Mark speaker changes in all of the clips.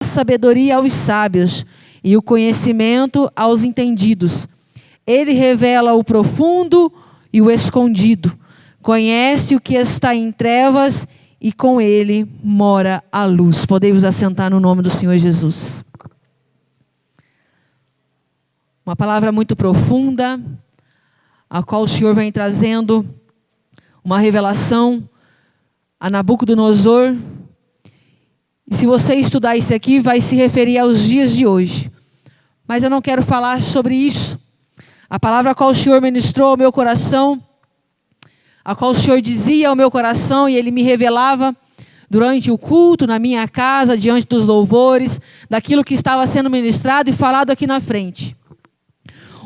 Speaker 1: sabedoria aos sábios e o conhecimento aos entendidos. Ele revela o profundo e o escondido. Conhece o que está em trevas e com ele mora a luz. Podemos assentar no nome do Senhor Jesus. Uma palavra muito profunda, a qual o Senhor vem trazendo uma revelação a Nabucodonosor. E se você estudar isso aqui, vai se referir aos dias de hoje. Mas eu não quero falar sobre isso. A palavra a qual o Senhor ministrou ao meu coração, a qual o Senhor dizia ao meu coração, e Ele me revelava durante o culto, na minha casa, diante dos louvores, daquilo que estava sendo ministrado e falado aqui na frente.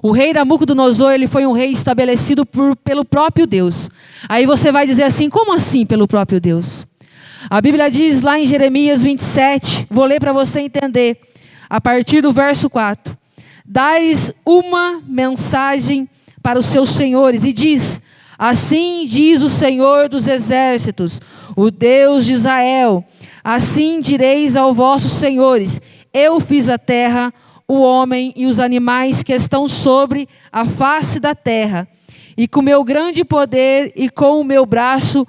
Speaker 1: O rei Nabucodonosor, ele foi um rei estabelecido pelo próprio Deus. Aí você vai dizer assim, como assim pelo próprio Deus? A Bíblia diz lá em Jeremias 27, vou ler para você entender, a partir do verso 4. Dá-lhes uma mensagem para os seus senhores e diz, assim diz o Senhor dos exércitos, o Deus de Israel, assim direis aos vossos senhores, eu fiz a terra, o homem e os animais que estão sobre a face da terra, e com meu grande poder e com o meu braço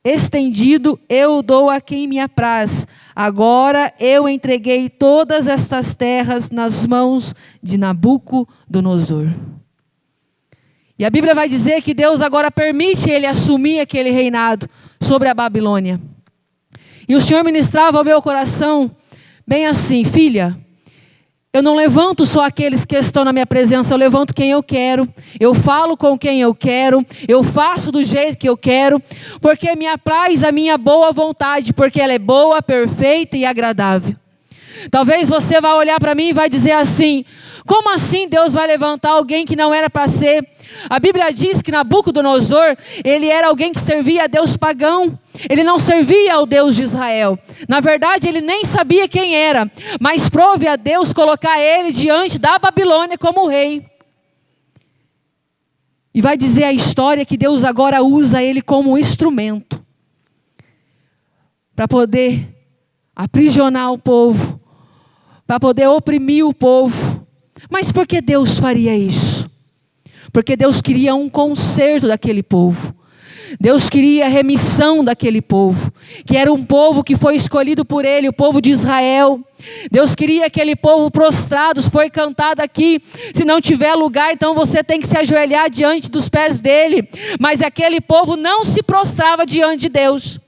Speaker 1: estendido, eu dou a quem me apraz. Agora eu entreguei todas estas terras nas mãos de Nabucodonosor. E a Bíblia vai dizer que Deus agora permite ele assumir aquele reinado sobre a Babilônia. E o Senhor ministrava ao meu coração bem assim, filha, eu não levanto só aqueles que estão na minha presença, eu levanto quem eu quero, eu falo com quem eu quero, eu faço do jeito que eu quero, porque me apraz a minha boa vontade, porque ela é boa, perfeita e agradável. Talvez você vá olhar para mim e vai dizer assim, como assim Deus vai levantar alguém que não era para ser? A Bíblia diz que Nabucodonosor, ele era alguém que servia a Deus pagão, ele não servia ao Deus de Israel. Na verdade, ele nem sabia quem era, mas prove a Deus colocar ele diante da Babilônia como rei. E vai dizer a história que Deus agora usa ele como instrumento para poder aprisionar o povo, para poder oprimir o povo. Mas por que Deus faria isso? Porque Deus queria um conserto daquele povo. Deus queria a remissão daquele povo, que era um povo que foi escolhido por Ele, o povo de Israel. Deus queria aquele povo prostrado, foi cantado aqui, se não tiver lugar, então você tem que se ajoelhar diante dos pés dEle. Mas aquele povo não se prostrava diante de Deus.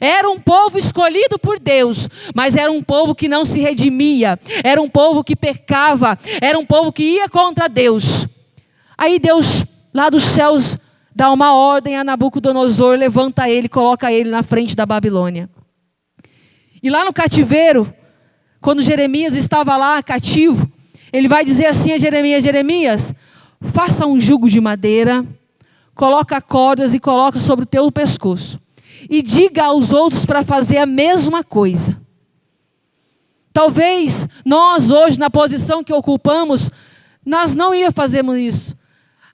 Speaker 1: Era um povo escolhido por Deus, mas era um povo que não se redimia, era um povo que pecava, era um povo que ia contra Deus. Aí Deus, lá dos céus, dá uma ordem a Nabucodonosor, levanta ele, coloca ele na frente da Babilônia. E lá no cativeiro, quando Jeremias estava lá cativo, ele vai dizer assim a Jeremias, Jeremias, faça um jugo de madeira, coloca cordas e coloca sobre o teu pescoço. E diga aos outros para fazer a mesma coisa. Talvez nós hoje, na posição que ocupamos, nós não ia fazermos isso.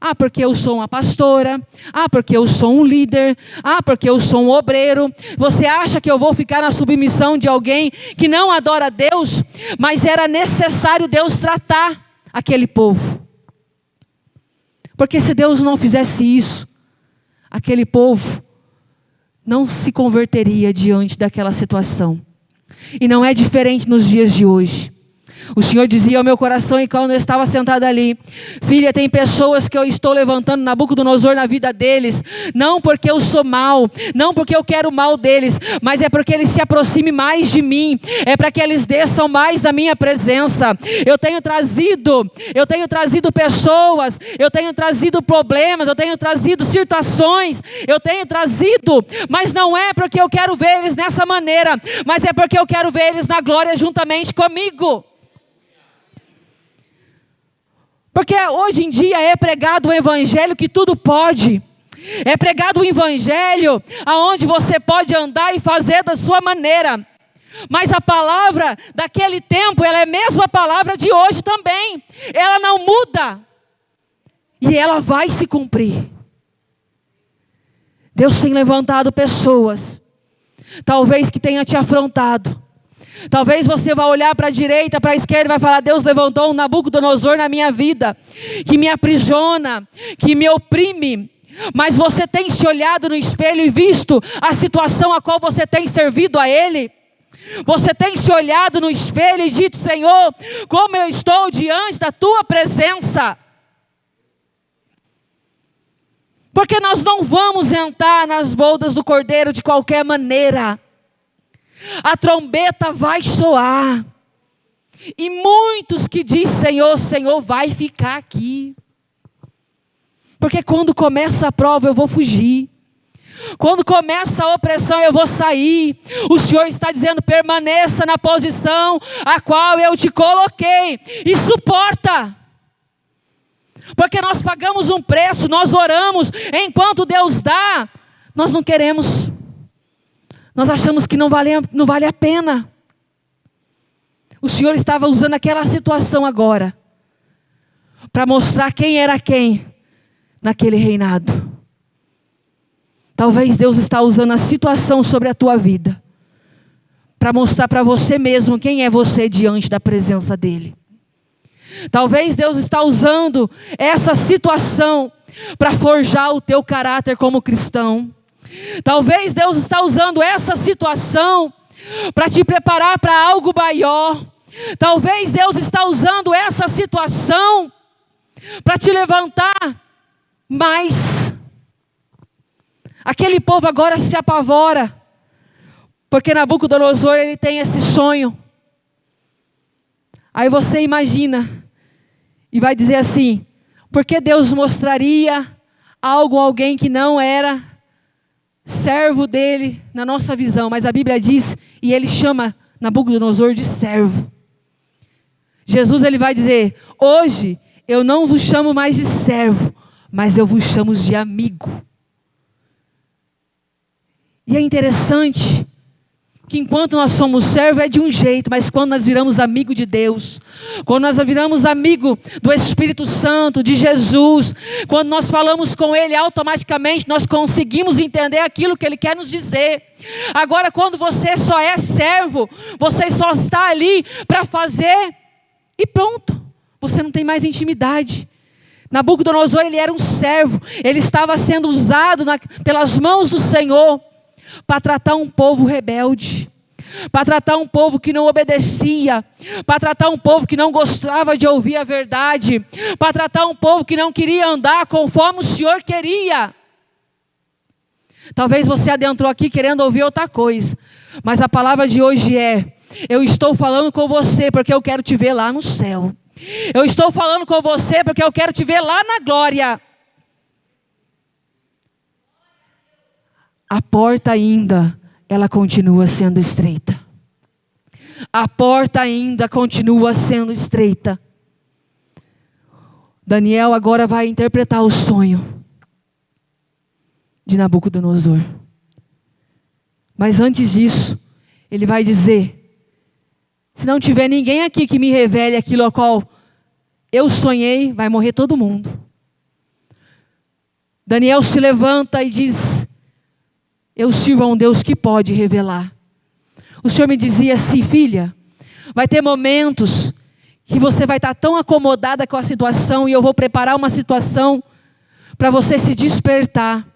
Speaker 1: Ah, porque eu sou uma pastora. Ah, porque eu sou um líder. Ah, porque eu sou um obreiro. Você acha que eu vou ficar na submissão de alguém que não adora a Deus? Mas era necessário Deus tratar aquele povo. Porque se Deus não fizesse isso, aquele povo não se converteria diante daquela situação. E não é diferente nos dias de hoje. O Senhor dizia ao meu coração, e quando eu estava sentada ali, filha, tem pessoas que eu estou levantando Nabucodonosor na vida deles, não porque eu sou mal, não porque eu quero o mal deles, mas é porque eles se aproximem mais de mim, é para que eles desçam mais da minha presença. Eu tenho trazido pessoas, eu tenho trazido problemas, eu tenho trazido situações, eu tenho trazido, mas não é porque eu quero ver eles nessa maneira, mas é porque eu quero ver eles na glória juntamente comigo. Porque hoje em dia é pregado um evangelho que tudo pode. É pregado um evangelho onde você pode andar e fazer da sua maneira. Mas a palavra daquele tempo, ela é a mesma palavra de hoje também. Ela não muda. E ela vai se cumprir. Deus tem levantado pessoas, talvez que tenha te afrontado. Talvez você vá olhar para a direita, para a esquerda e vai falar: Deus levantou um Nabucodonosor na minha vida, que me aprisiona, que me oprime. Mas você tem se olhado no espelho e visto a situação a qual você tem servido a Ele? Você tem se olhado no espelho e dito: Senhor, como eu estou diante da Tua presença? Porque nós não vamos entrar nas bodas do Cordeiro de qualquer maneira. A trombeta vai soar. E muitos que dizem: Senhor, Senhor, vai ficar aqui. Porque quando começa a prova eu vou fugir. Quando começa a opressão eu vou sair. O Senhor está dizendo: permaneça na posição a qual eu te coloquei. E suporta. Porque nós pagamos um preço, nós oramos. Enquanto Deus dá, nós não queremos. Nós achamos que não vale a pena. O Senhor estava usando aquela situação agora para mostrar quem era quem naquele reinado. Talvez Deus está usando a situação sobre a tua vida para mostrar para você mesmo quem é você diante da presença dEle. Talvez Deus está usando essa situação para forjar o teu caráter como cristão. Talvez Deus está usando essa situação para te preparar para algo maior. Talvez Deus está usando essa situação para te levantar mais. Aquele povo agora se apavora, porque Nabucodonosor ele tem esse sonho. Aí você imagina e vai dizer assim: por que Deus mostraria algo a alguém que não era servo dele na nossa visão? Mas a Bíblia diz, e ele chama Nabucodonosor de servo. Jesus ele vai dizer: hoje eu não vos chamo mais de servo, mas eu vos chamo de amigo. E é interessante que enquanto nós somos servo é de um jeito, mas quando nós viramos amigo de Deus, quando nós viramos amigo do Espírito Santo, de Jesus, quando nós falamos com Ele, automaticamente nós conseguimos entender aquilo que Ele quer nos dizer. Agora, quando você só é servo, você só está ali para fazer e pronto, você não tem mais intimidade. Nabucodonosor ele era um servo, ele estava sendo usado pelas mãos do Senhor para tratar um povo rebelde, para tratar um povo que não obedecia, para tratar um povo que não gostava de ouvir a verdade, para tratar um povo que não queria andar conforme o Senhor queria. Talvez você adentrou aqui querendo ouvir outra coisa, mas a palavra de hoje é: eu estou falando com você porque eu quero te ver lá no céu. Eu estou falando com você porque eu quero te ver lá na glória. A porta ainda, ela continua sendo estreita. A porta ainda continua sendo estreita. Daniel agora vai interpretar o sonho de Nabucodonosor. Mas antes disso, ele vai dizer: se não tiver ninguém aqui que me revele aquilo ao qual eu sonhei, vai morrer todo mundo. Daniel se levanta e diz: eu sirvo a um Deus que pode revelar. O Senhor me dizia assim: filha, vai ter momentos que você vai estar tão acomodada com a situação e eu vou preparar uma situação para você se despertar.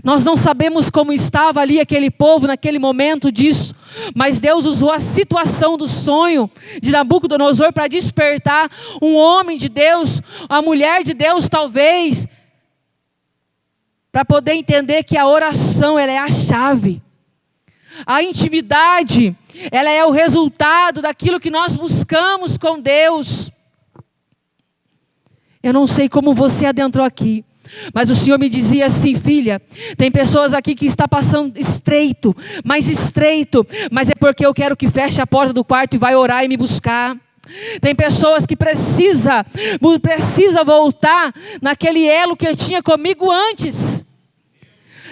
Speaker 1: Nós não sabemos como estava ali aquele povo naquele momento disso, mas Deus usou a situação do sonho de Nabucodonosor para despertar um homem de Deus, uma mulher de Deus talvez, para poder entender que a oração ela é a chave. A intimidade, ela é o resultado daquilo que nós buscamos com Deus. Eu não sei como você adentrou aqui, mas o Senhor me dizia assim: filha, tem pessoas aqui que está passando estreito, mas é porque eu quero que feche a porta do quarto e vai orar e me buscar. Tem pessoas que precisa voltar naquele elo que tinha comigo antes.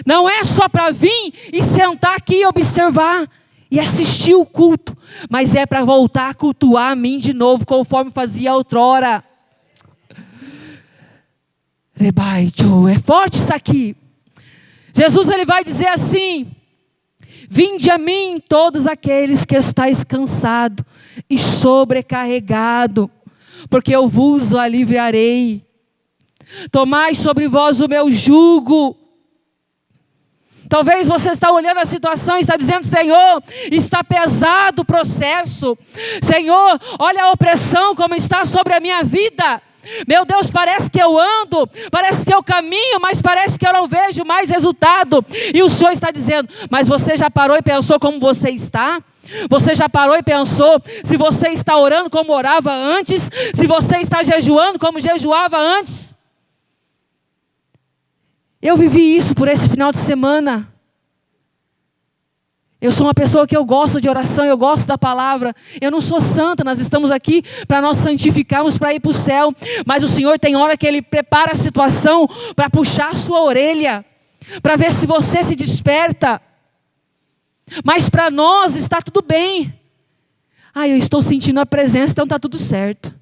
Speaker 1: Não é só para vir e sentar aqui e observar e assistir o culto, mas é para voltar a cultuar a mim de novo, conforme fazia outrora. É forte isso aqui. Jesus ele vai dizer assim: Vinde a mim todos aqueles que estáis cansados e sobrecarregados, porque eu vos aliviarei. Tomai sobre vós o meu jugo. Talvez você está olhando a situação e está dizendo: Senhor, está pesado o processo. Senhor, olha a opressão como está sobre a minha vida. Meu Deus, parece que eu ando, parece que eu caminho, mas parece que eu não vejo mais resultado. E o Senhor está dizendo: mas você já parou e pensou como você está? Você já parou e pensou se você está orando como orava antes? Se você está jejuando como jejuava antes? Eu vivi isso por esse final de semana. Eu sou uma pessoa que eu gosto de oração, eu gosto da palavra. Eu não sou santa, nós estamos aqui para nós santificarmos, para ir para o céu. Mas o Senhor tem hora que Ele prepara a situação para puxar a sua orelha, para ver se você se desperta. Mas para nós está tudo bem. Eu estou sentindo a presença, então está tudo certo.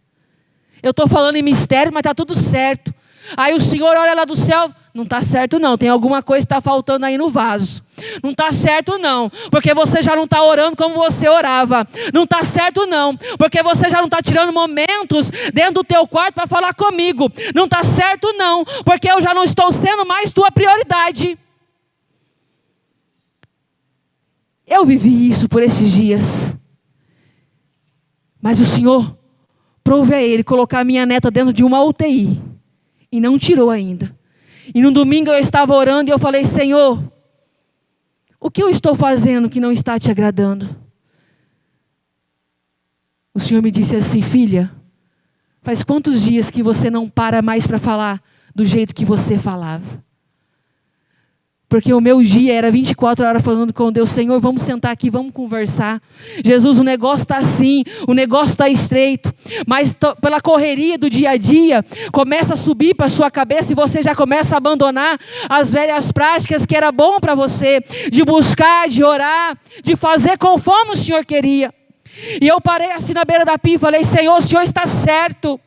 Speaker 1: Eu estou falando em mistério, mas está tudo certo. Aí o Senhor olha lá do céu: não está certo não, tem alguma coisa que está faltando aí no vaso. Não está certo não, porque você já não está orando como você orava. Não está certo não, porque você já não está tirando momentos dentro do teu quarto para falar comigo. Não está certo não, porque eu já não estou sendo mais tua prioridade. Eu vivi isso por esses dias. Mas o Senhor prouve a Ele colocar a minha neta dentro de uma UTI. E não tirou ainda. E no domingo eu estava orando e eu falei: Senhor, o que eu estou fazendo que não está te agradando? O Senhor me disse assim: filha, faz quantos dias que você não para mais para falar do jeito que você falava? Porque o meu dia era 24 horas falando com Deus: Senhor, vamos sentar aqui, vamos conversar. Jesus, o negócio está assim, o negócio está estreito. Mas pela correria do dia a dia, começa a subir para a sua cabeça e você já começa a abandonar as velhas práticas que era bom para você. De buscar, de orar, de fazer conforme o Senhor queria. E eu parei assim na beira da pia e falei: Senhor, o Senhor está certo.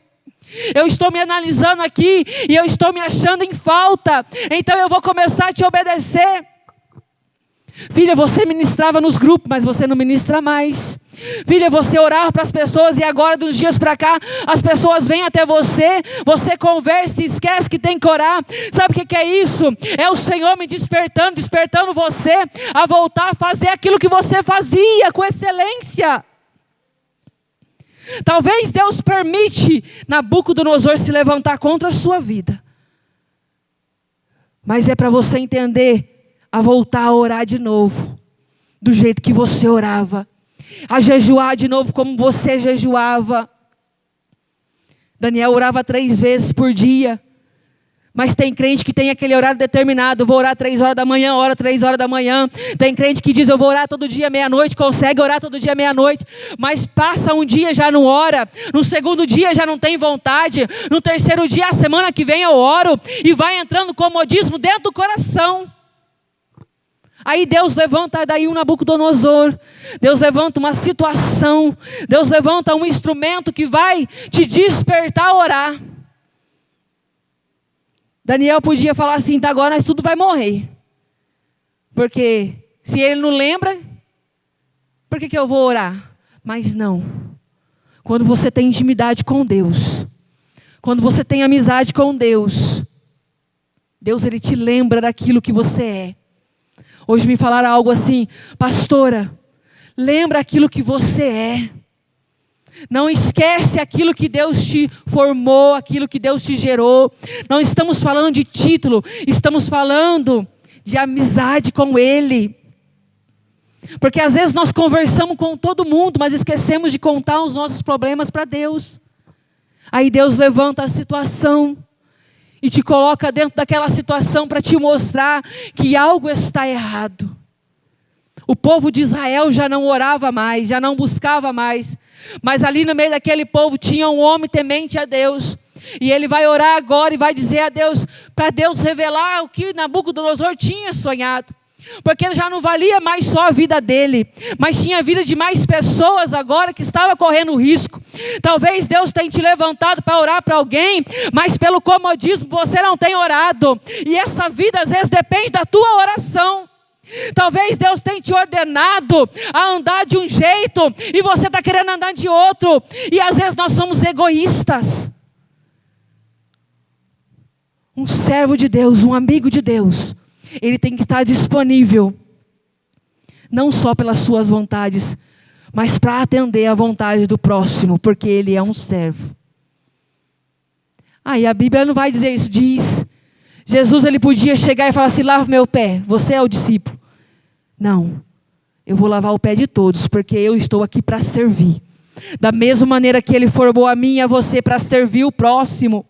Speaker 1: Eu estou me analisando aqui e eu estou me achando em falta. Então eu vou começar a te obedecer. Filha, você ministrava nos grupos, mas você não ministra mais. Filha, você orava para as pessoas e agora, de uns dias para cá, as pessoas vêm até você. Você conversa e esquece que tem que orar. Sabe o que é isso? É o Senhor me despertando você a voltar a fazer aquilo que você fazia com excelência. Talvez Deus permite Nabucodonosor se levantar contra a sua vida. Mas é para você entender a voltar a orar de novo, do jeito que você orava. A jejuar de novo como você jejuava. Daniel orava 3 vezes por dia. Mas tem crente que tem aquele horário determinado: vou orar 3 horas da manhã, ora 3 horas da manhã. Tem crente que diz: eu vou orar todo dia meia-noite, consegue orar todo dia meia-noite. Mas passa um dia, já não ora. No segundo dia já não tem vontade. No terceiro dia, a semana que vem eu oro. E vai entrando comodismo dentro do coração. Aí Deus levanta daí um Nabucodonosor. Deus levanta uma situação. Deus levanta um instrumento que vai te despertar a orar. Daniel podia falar assim: tá, agora nós tudo vai morrer. Porque se ele não lembra, por que eu vou orar? Mas não. Quando você tem intimidade com Deus, quando você tem amizade com Deus, Deus ele te lembra daquilo que você é. Hoje me falaram algo assim: pastora, lembra aquilo que você é. Não esquece aquilo que Deus te formou, aquilo que Deus te gerou. Não estamos falando de título, estamos falando de amizade com Ele. Porque às vezes nós conversamos com todo mundo, mas esquecemos de contar os nossos problemas para Deus. Aí Deus levanta a situação e te coloca dentro daquela situação para te mostrar que algo está errado. O povo de Israel já não orava mais, já não buscava mais. Mas ali no meio daquele povo tinha um homem temente a Deus. E ele vai orar agora e vai dizer a Deus, para Deus revelar o que Nabucodonosor tinha sonhado. Porque já não valia mais só a vida dele, mas tinha a vida de mais pessoas agora que estava correndo risco. Talvez Deus tenha te levantado para orar para alguém, mas pelo comodismo você não tem orado. E essa vida às vezes depende da tua oração. Talvez Deus tenha te ordenado a andar de um jeito e você está querendo andar de outro. E às vezes nós somos egoístas. Um servo de Deus, um amigo de Deus, ele tem que estar disponível, não só pelas suas vontades, mas para atender a vontade do próximo, porque ele é um servo. E a Bíblia não vai dizer isso, diz. Jesus, ele podia chegar e falar assim, lava meu pé, você é o discípulo. Não, eu vou lavar o pé de todos, porque eu estou aqui para servir. Da mesma maneira que ele formou a mim e a você para servir o próximo.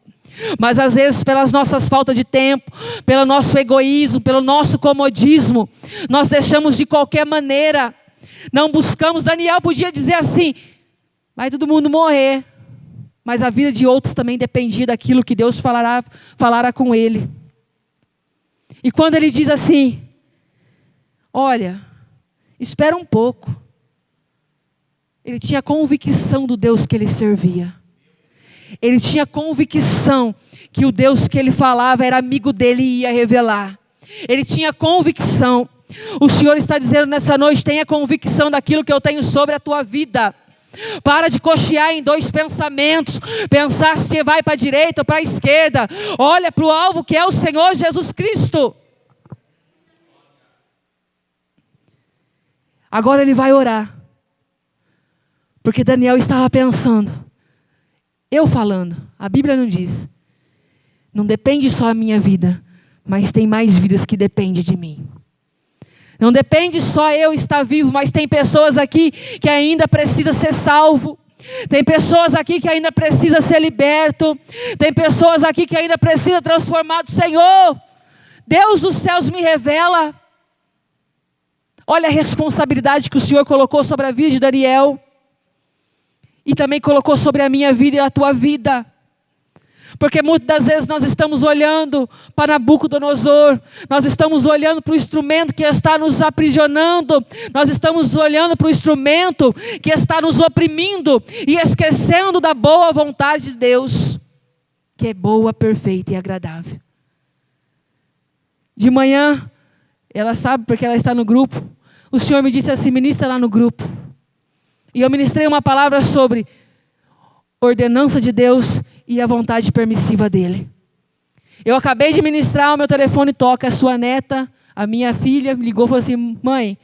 Speaker 1: Mas às vezes pelas nossas faltas de tempo, pelo nosso egoísmo, pelo nosso comodismo, nós deixamos de qualquer maneira, não buscamos. Daniel podia dizer assim, vai todo mundo morrer. Mas a vida de outros também dependia daquilo que Deus falara com ele. E quando ele diz assim, olha, espera um pouco. Ele tinha convicção do Deus que ele servia. Ele tinha convicção que o Deus que ele falava era amigo dele e ia revelar. Ele tinha convicção. O Senhor está dizendo nessa noite, tenha convicção daquilo que eu tenho sobre a tua vida. Para de cochear em dois pensamentos, pensar se vai para a direita ou para a esquerda. Olha para o alvo que é o Senhor Jesus Cristo. Agora ele vai orar. Porque Daniel estava pensando. Eu falando, a Bíblia não diz. Não depende só a minha vida, mas tem mais vidas que dependem de mim. Não depende só eu estar vivo, mas tem pessoas aqui que ainda precisam ser salvo. Tem pessoas aqui que ainda precisam ser liberto. Tem pessoas aqui que ainda precisam transformar do Senhor. Deus dos céus me revela. Olha a responsabilidade que o Senhor colocou sobre a vida de Daniel. E também colocou sobre a minha vida e a tua vida. Porque muitas das vezes nós estamos olhando para Nabucodonosor, nós estamos olhando para o instrumento que está nos aprisionando, nós estamos olhando para o instrumento que está nos oprimindo e esquecendo da boa vontade de Deus, que é boa, perfeita e agradável. De manhã, ela sabe porque ela está no grupo, o Senhor me disse assim, ministra lá no grupo. E eu ministrei uma palavra sobre ordenança de Deus e a vontade permissiva dele. Eu acabei de ministrar, o meu telefone toca, a sua neta, a minha filha, me ligou e falou assim, mãe,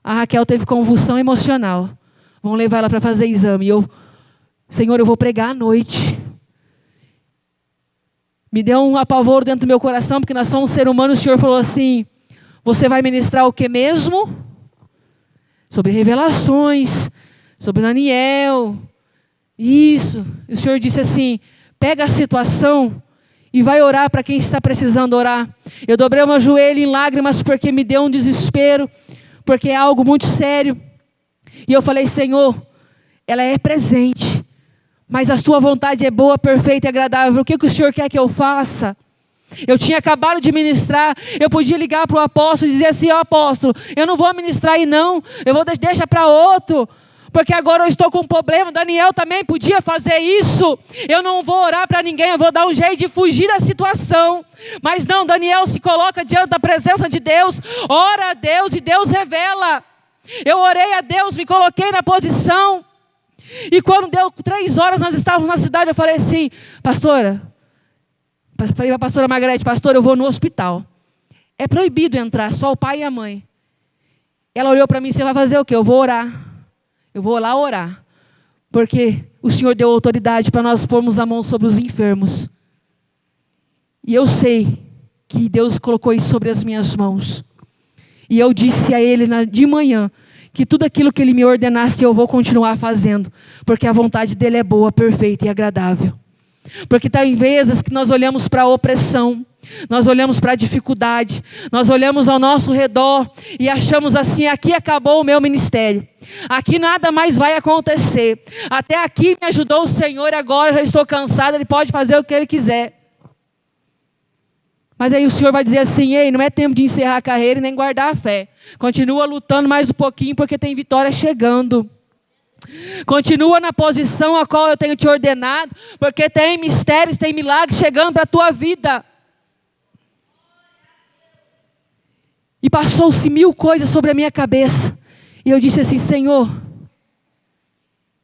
Speaker 1: a Raquel teve convulsão emocional, vamos levar ela para fazer exame. E eu, Senhor, eu vou pregar à noite. Me deu um apavoro dentro do meu coração, porque nós somos seres humanos. O Senhor falou assim, você vai ministrar o que mesmo? Sobre revelações, sobre Daniel. Isso. O Senhor disse assim, pega a situação e vai orar para quem está precisando orar. Eu dobrei o meu joelho em lágrimas porque me deu um desespero, porque é algo muito sério. E eu falei, Senhor, ela é presente, mas a sua vontade é boa, perfeita e agradável. O que o Senhor quer que eu faça? Eu tinha acabado de ministrar, eu podia ligar para o apóstolo e dizer assim, ó apóstolo, eu não vou ministrar aí não, eu vou deixar para outro. Porque agora eu estou com um problema. Daniel também podia fazer isso. Eu não vou orar para ninguém, eu vou dar um jeito de fugir da situação. Mas não, Daniel se coloca diante da presença de Deus, ora a Deus e Deus revela. Eu orei a Deus, me coloquei na posição. E quando deu 3 horas, nós estávamos na cidade, eu falei assim, pastora, falei para a pastora Margarete, pastora, eu vou no hospital. É proibido entrar, só o pai e a mãe. Ela olhou para mim, você vai fazer o quê? Eu vou orar. Eu vou lá orar, porque o Senhor deu autoridade para nós pormos a mão sobre os enfermos. E eu sei que Deus colocou isso sobre as minhas mãos. E eu disse a Ele de manhã, que tudo aquilo que Ele me ordenasse eu vou continuar fazendo, porque a vontade dEle é boa, perfeita e agradável. Porque tem vezes que nós olhamos para a opressão, nós olhamos para a dificuldade, nós olhamos ao nosso redor e achamos assim, aqui acabou o meu ministério, aqui nada mais vai acontecer, até aqui me ajudou o Senhor e agora já estou cansado, Ele pode fazer o que Ele quiser. Mas aí o Senhor vai dizer assim, ei, não é tempo de encerrar a carreira e nem guardar a fé, continua lutando mais um pouquinho porque tem vitória chegando. Continua na posição a qual eu tenho te ordenado, porque tem mistérios, tem milagres chegando para a tua vida. E passou-se 1000 coisas sobre a minha cabeça. E eu disse assim: Senhor,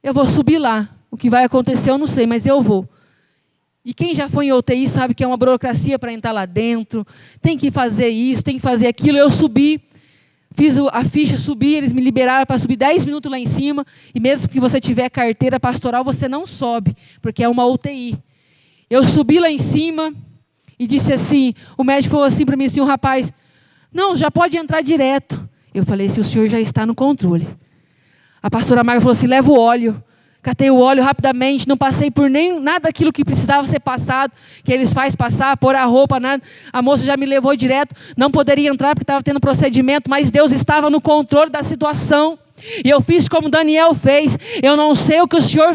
Speaker 1: eu vou subir lá. O que vai acontecer eu não sei, mas eu vou. E quem já foi em UTI sabe que é uma burocracia para entrar lá dentro. Tem que fazer isso, tem que fazer aquilo. Eu subi, fiz a ficha, subi, eles me liberaram para subir 10 minutos lá em cima. E mesmo que você tiver carteira pastoral, você não sobe, porque é uma UTI. Eu subi lá em cima e disse assim, o médico falou assim para mim, assim, o rapaz, não, já pode entrar direto. Eu falei, se o senhor já está no controle. A pastora Marga falou assim, leva o óleo. Catei o óleo rapidamente, não passei por nem nada daquilo que precisava ser passado, que eles fazem passar, pôr a roupa, nada. A moça já me levou direto, não poderia entrar porque estava tendo procedimento, mas Deus estava no controle da situação. E eu fiz como Daniel fez. Eu não sei o que o Senhor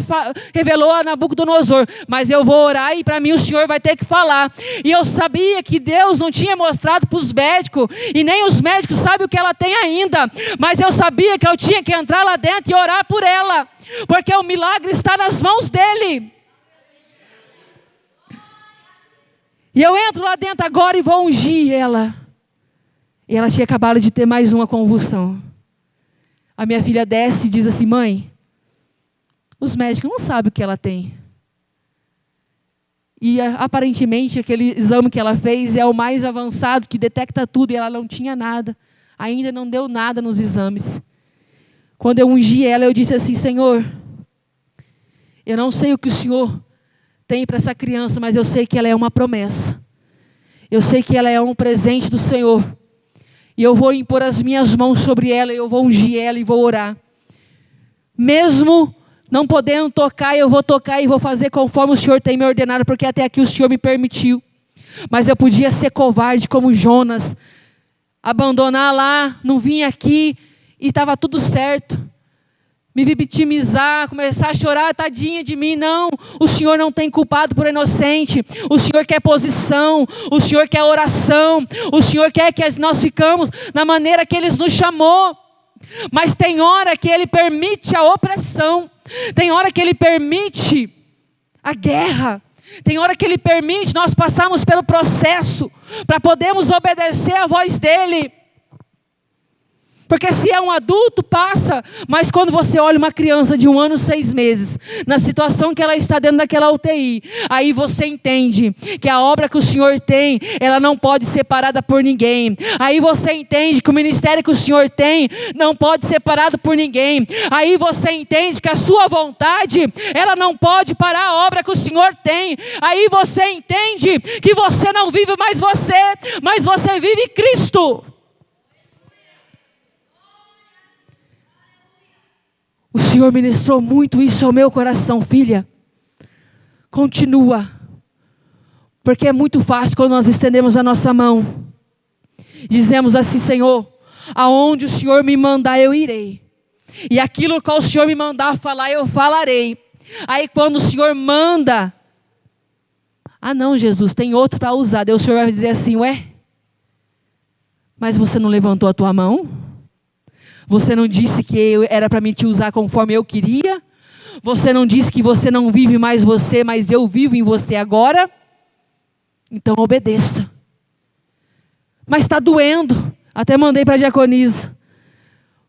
Speaker 1: revelou a Nabucodonosor, mas eu vou orar e para mim o Senhor vai ter que falar. E eu sabia que Deus não tinha mostrado para os médicos, e nem os médicos sabem o que ela tem ainda, mas eu sabia que eu tinha que entrar lá dentro e orar por ela, porque o milagre está nas mãos dele. E eu entro lá dentro agora e vou ungir ela. E ela tinha acabado de ter mais uma convulsão. A minha filha desce e diz assim, mãe, os médicos não sabem o que ela tem. E aparentemente aquele exame que ela fez é o mais avançado, que detecta tudo, e ela não tinha nada. Ainda não deu nada nos exames. Quando eu ungi ela, eu disse assim, Senhor, eu não sei o que o Senhor tem para essa criança, mas eu sei que ela é uma promessa. Eu sei que ela é um presente do Senhor. E eu vou impor as minhas mãos sobre ela, eu vou ungir ela e vou orar. Mesmo não podendo tocar, eu vou tocar e vou fazer conforme o Senhor tem me ordenado, porque até aqui o Senhor me permitiu. Mas eu podia ser covarde como Jonas, abandonar lá, não vim aqui e estava tudo certo. Me vitimizar, começar a chorar, tadinha de mim. Não, o Senhor não tem culpado por inocente. O Senhor quer posição, o Senhor quer oração, o Senhor quer que nós ficamos na maneira que Ele nos chamou. Mas tem hora que Ele permite a opressão, tem hora que Ele permite a guerra, tem hora que Ele permite nós passarmos pelo processo, para podermos obedecer à voz dEle. Porque se é um adulto, passa. Mas quando você olha uma criança de 1 ano e 6 meses, na situação que ela está dentro daquela UTI, aí você entende que a obra que o Senhor tem, ela não pode ser parada por ninguém. Aí você entende que o ministério que o Senhor tem, não pode ser parado por ninguém. Aí você entende que a sua vontade, ela não pode parar a obra que o Senhor tem. Aí você entende que você não vive mais você, mas você vive Cristo. O Senhor ministrou muito isso ao meu coração, filha. Continua. Porque é muito fácil quando nós estendemos a nossa mão. Dizemos assim, Senhor, aonde o Senhor me mandar eu irei. E aquilo que o Senhor me mandar falar eu falarei. Aí quando o Senhor manda, não Jesus, tem outro para usar. Daí o Senhor vai dizer assim, mas você não levantou a tua mão? Você não disse que era para mim te usar conforme eu queria? Você não disse que você não vive mais você, mas eu vivo em você agora? Então obedeça. Mas está doendo. Até mandei para a diaconisa.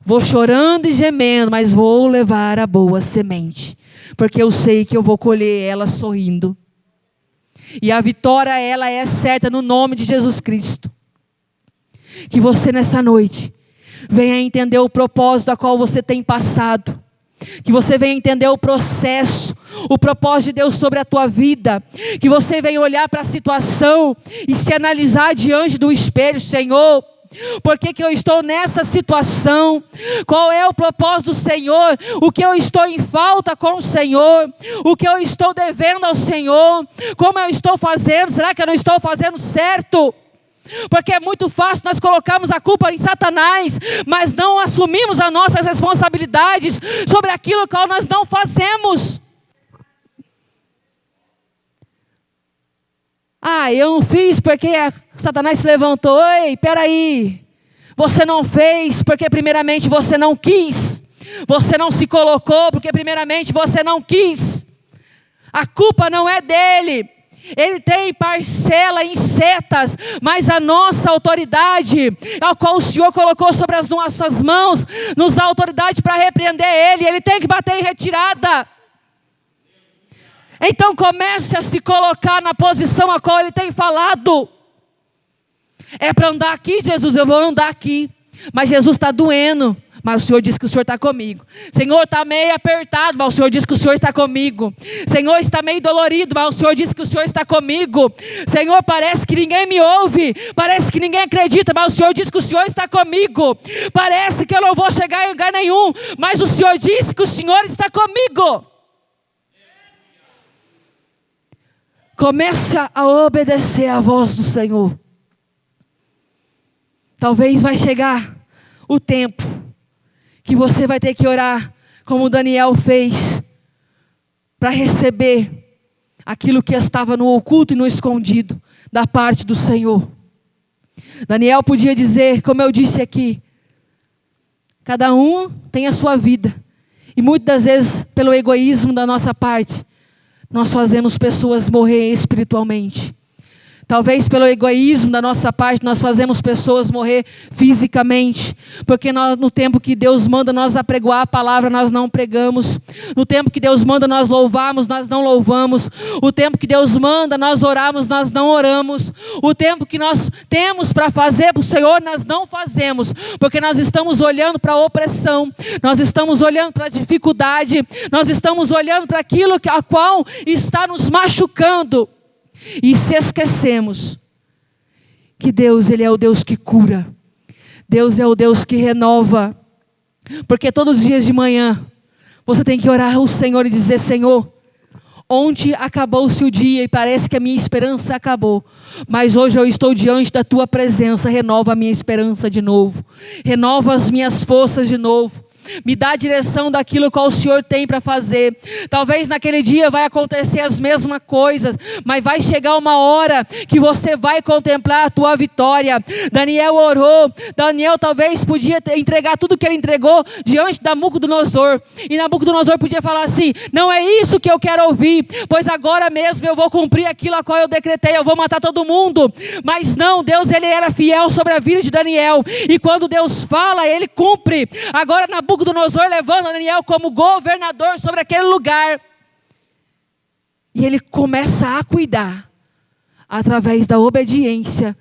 Speaker 1: Vou chorando e gemendo, mas vou levar a boa semente. Porque eu sei que eu vou colher ela sorrindo. E a vitória, ela é certa no nome de Jesus Cristo. Que você nessa noite venha entender o propósito a qual você tem passado. Que você venha entender o processo, o propósito de Deus sobre a tua vida. Que você venha olhar para a situação e se analisar diante do espelho. Senhor, por que eu estou nessa situação? Qual é o propósito do Senhor? O que eu estou em falta com o Senhor? O que eu estou devendo ao Senhor? Como eu estou fazendo? Será que eu não estou fazendo certo? Porque é muito fácil nós colocarmos a culpa em Satanás, mas não assumimos as nossas responsabilidades sobre aquilo que nós não fazemos. Eu não fiz porque Satanás se levantou. Ei, peraí. Você não fez porque primeiramente você não quis. Você não se colocou porque primeiramente você não quis. A culpa não é dele. Ele tem parcela em setas, mas a nossa autoridade, a qual o Senhor colocou sobre as nossas mãos, nos dá autoridade para repreender ele tem que bater em retirada. Então comece a se colocar na posição a qual ele tem falado. É para andar aqui, Jesus, eu vou andar aqui. Mas Jesus está doendo, mas o Senhor diz que o Senhor está comigo. Senhor, está meio apertado, mas o Senhor diz que o Senhor está comigo. Senhor, está meio dolorido, mas o Senhor diz que o Senhor está comigo. Senhor, parece que ninguém me ouve, parece que ninguém acredita, mas o Senhor diz que o Senhor está comigo. Parece que eu não vou chegar em lugar nenhum, mas o Senhor diz que o Senhor está comigo. Comece a obedecer à voz do Senhor. Talvez vai chegar o tempo que você vai ter que orar, como Daniel fez, para receber aquilo que estava no oculto e no escondido, da parte do Senhor. Daniel podia dizer, como eu disse aqui, cada um tem a sua vida, e muitas das vezes, pelo egoísmo da nossa parte, nós fazemos pessoas morrer espiritualmente. Talvez pelo egoísmo da nossa parte, nós fazemos pessoas morrer fisicamente. Porque nós, no tempo que Deus manda nós apregoar a palavra, nós não pregamos. No tempo que Deus manda nós louvarmos, nós não louvamos. O tempo que Deus manda nós orarmos, nós não oramos. O tempo que nós temos para fazer para o Senhor, nós não fazemos. Porque nós estamos olhando para a opressão. Nós estamos olhando para a dificuldade. Nós estamos olhando para aquilo a qual está nos machucando. E se esquecemos que Deus, Ele é o Deus que cura. Deus é o Deus que renova. Porque todos os dias de manhã, você tem que orar ao Senhor e dizer, Senhor, ontem acabou-se o dia e parece que a minha esperança acabou. Mas hoje eu estou diante da Tua presença, renova a minha esperança de novo. Renova as minhas forças de novo. Me dá a direção daquilo que o Senhor tem para fazer. Talvez naquele dia vai acontecer as mesmas coisas, mas vai chegar uma hora que você vai contemplar a tua vitória. Daniel orou. Daniel talvez podia entregar tudo que ele entregou diante da Nabucodonosor. E Nabucodonosor podia falar assim, não é isso que eu quero ouvir, pois agora mesmo eu vou cumprir aquilo a qual eu decretei, eu vou matar todo mundo. Mas não, Deus, ele era fiel sobre a vida de Daniel. E quando Deus fala, ele cumpre. Agora Nabucodonosor levando Daniel como governador sobre aquele lugar. E ele começa a cuidar através da obediência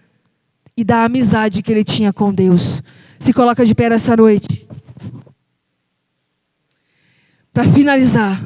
Speaker 1: e da amizade que ele tinha com Deus. Se coloca de pé nessa noite. Para finalizar.